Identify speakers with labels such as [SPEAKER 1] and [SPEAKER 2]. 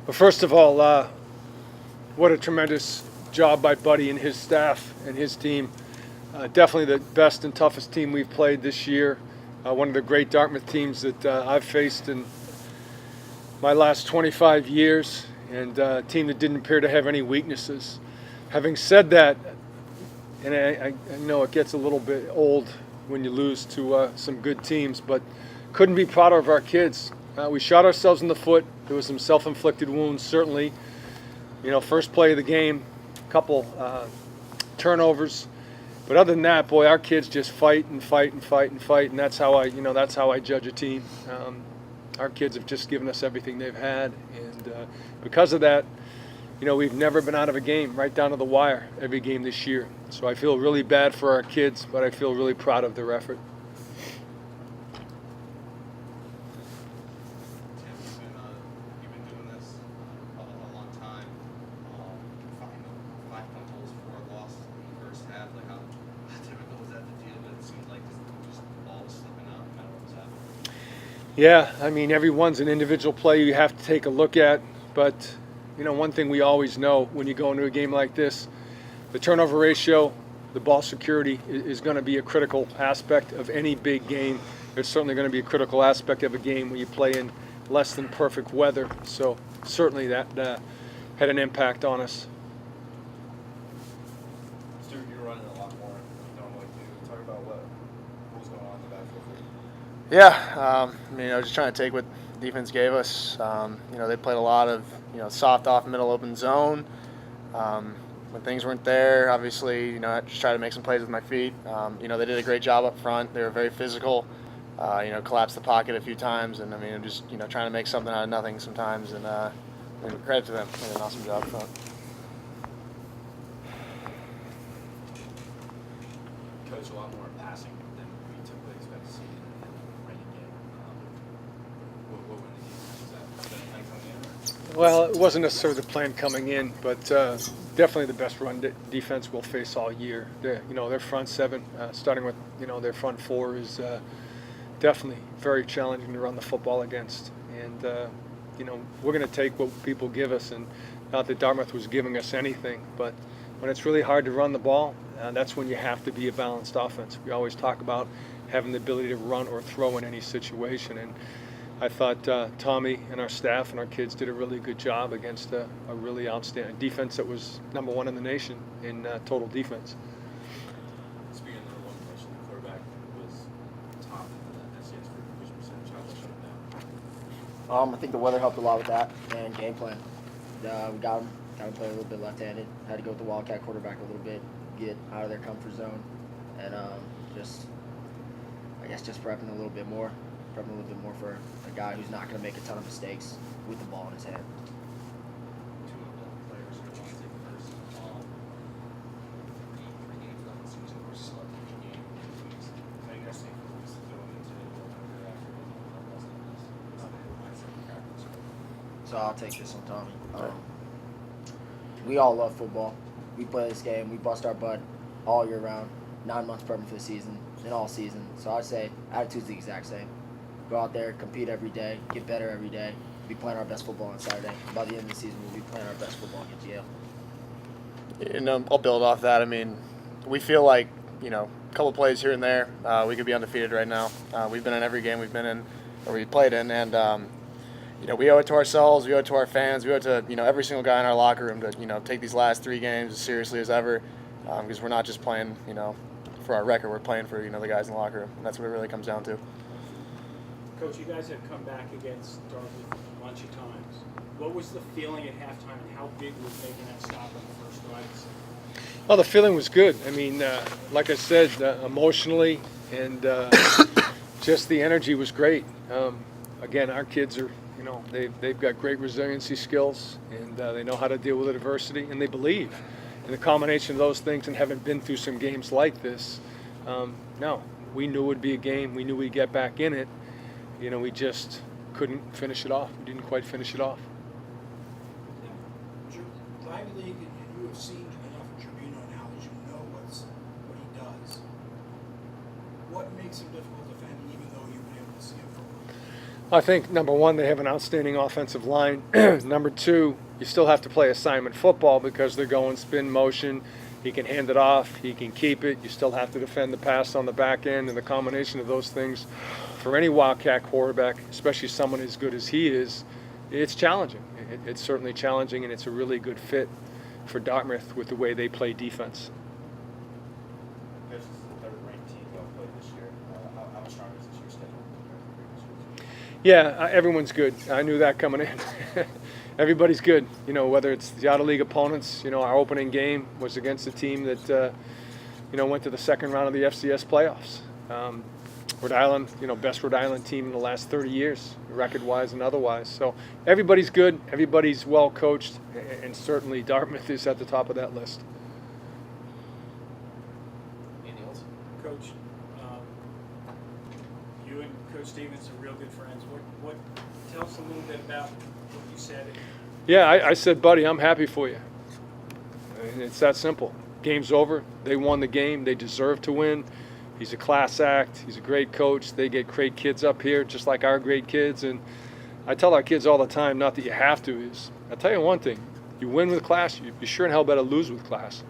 [SPEAKER 1] Well, first of all, what a tremendous job by Buddy and his staff and his team. Definitely the best and toughest team we've played this year. One of the great Dartmouth teams that I've faced in my last 25 years, and a team that didn't appear to have any weaknesses. Having said that, and I know it gets a little bit old when you lose to some good teams, but couldn't be prouder of our kids. We shot ourselves in the foot. There was some self-inflicted wounds, certainly. You know, first play of the game, couple turnovers. But other than that, boy, our kids just fight and fight and fight and fight, and that's how I judge a team. Our kids have just given us everything they've had, and because of that, you know, we've never been out of a game, right down to the wire, every game this year. So I feel really bad for our kids, but I feel really proud of their effort.
[SPEAKER 2] You've been doing this a long time. Five fumbles, 4 losses in the first half. Like, how typical was that to deal with? It seemed like just the ball was slipping out no matter what was happening.
[SPEAKER 1] Yeah, I mean, everyone's an individual play you have to take a look at, but you know, one thing we always know when you go into a game like this, the turnover ratio, the ball security is going to be a critical aspect of any big game. It's certainly going to be a critical aspect of a game when you play in less than perfect weather. So certainly that had an impact on us.
[SPEAKER 3] Stuart, you're running a lot more than you normally do. Talk about what was going on in the backfield for you.
[SPEAKER 4] Yeah, I mean, I was just trying to take what defense gave us. You know, they played a lot of, you know, soft off middle open zone. When things weren't there, obviously, you know, I just tried to make some plays with my feet. You know, they did a great job up front. They were very physical. You know, collapsed the pocket a few times, and I mean, I'm just, you know, trying to make something out of nothing sometimes, and credit to them. They did an awesome job up front.
[SPEAKER 3] Coach, a lot more passing than we typically expect to see in a rainy game. What went the defense? Was that the plan coming in? Or?
[SPEAKER 1] Well, it wasn't necessarily the plan coming in, but definitely the best run defense we'll face all year. You know, their front seven, starting with, you know, their front four is definitely very challenging to run the football against. And you know, we're going to take what people give us, and not that Dartmouth was giving us anything, but when it's really hard to run the ball, that's when you have to be a balanced offense. We always talk about having the ability to run or throw in any situation, and I thought Tommy and our staff and our kids did a really good job against a really outstanding defense that was #1 in the nation in total defense.
[SPEAKER 3] Speaking of number one question, the quarterback was top in the SCS for completion percentage. How was shut down?
[SPEAKER 5] I think the weather helped a lot with that, and game plan. We got him play a little bit left-handed. Had to go with the Wildcat quarterback a little bit, get out of their comfort zone, and just prepping a little bit more for a guy who's not going to make a ton of mistakes with the ball in his hand.
[SPEAKER 2] Two of the players who want to take first. 3 games left in the season versus 11 game in 2 weeks.
[SPEAKER 3] How you guys think was going into November after less than this mindset of practice?
[SPEAKER 5] So I'll take this one, Tommy. We all love football. We play this game. We bust our butt all year round. 9 months prepping for the season and all season. So I'd say attitude's the exact same. Go out there, compete every day, get better every day. Be playing our best football on Saturday. By the end of the season, we'll be playing our best football against Yale.
[SPEAKER 4] And I'll build off that. I mean, we feel like, you know, a couple plays here and there, we could be undefeated right now. We've been in every game we've been in, or we played in, and you know, we owe it to ourselves, we owe it to our fans, we owe it to, you know, every single guy in our locker room to, you know, take these last 3 games as seriously as ever, because we're not just playing, you know, for our record, we're playing for, you know, the guys in the locker room, and that's what it really comes down to.
[SPEAKER 6] Coach, you guys have come back against Dartmouth a bunch of times. What was the feeling at halftime, and how big was making that stop on the first drive?
[SPEAKER 1] Well, the feeling was good. I mean, like I said, emotionally and just the energy was great. Again, our kids are, you know, they've got great resiliency skills, and they know how to deal with adversity, and they believe. And the combination of those things, and having been through some games like this, no, we knew it would be a game. We knew we'd get back in it. You know, we just couldn't finish it off. We didn't quite finish it off.
[SPEAKER 7] Ivy League, and you have seen enough of Tribune now that you know what he does. What makes him difficult defending, even though you've been able to see him for a while?
[SPEAKER 1] I think number one, they have an outstanding offensive line. Number two, you still have to play assignment football because they're going spin motion. He can hand it off, he can keep it. You still have to defend the pass on the back end, and the combination of those things for any Wildcat quarterback, especially someone as good as he is, it's challenging. It's certainly challenging, and it's a really good fit for Dartmouth with the way they play defense.
[SPEAKER 3] This is the third ranked team y'all played this year. How much stronger is this year's schedule compared to previous years?
[SPEAKER 1] Yeah, everyone's good. I knew that coming in. Everybody's good. You know, whether it's the out-of-league opponents. You know, our opening game was against a team that, went to the second round of the FCS playoffs. Rhode Island, best Rhode Island team in the last 30 years, record-wise and otherwise. So everybody's good. Everybody's well coached, and certainly Dartmouth is at the top of that list.
[SPEAKER 3] Anything else?
[SPEAKER 6] Coach, you and Coach Stevens are real good friends. What tell us a little bit about what you said.
[SPEAKER 1] Yeah, I said, buddy, I'm happy for you. And it's that simple. Game's over. They won the game. They deserve to win. He's a class act. He's a great coach. They get great kids up here, just like our great kids. And I tell our kids all the time, not that you have to, is I tell you one thing. You win with class, you sure in hell better lose with class.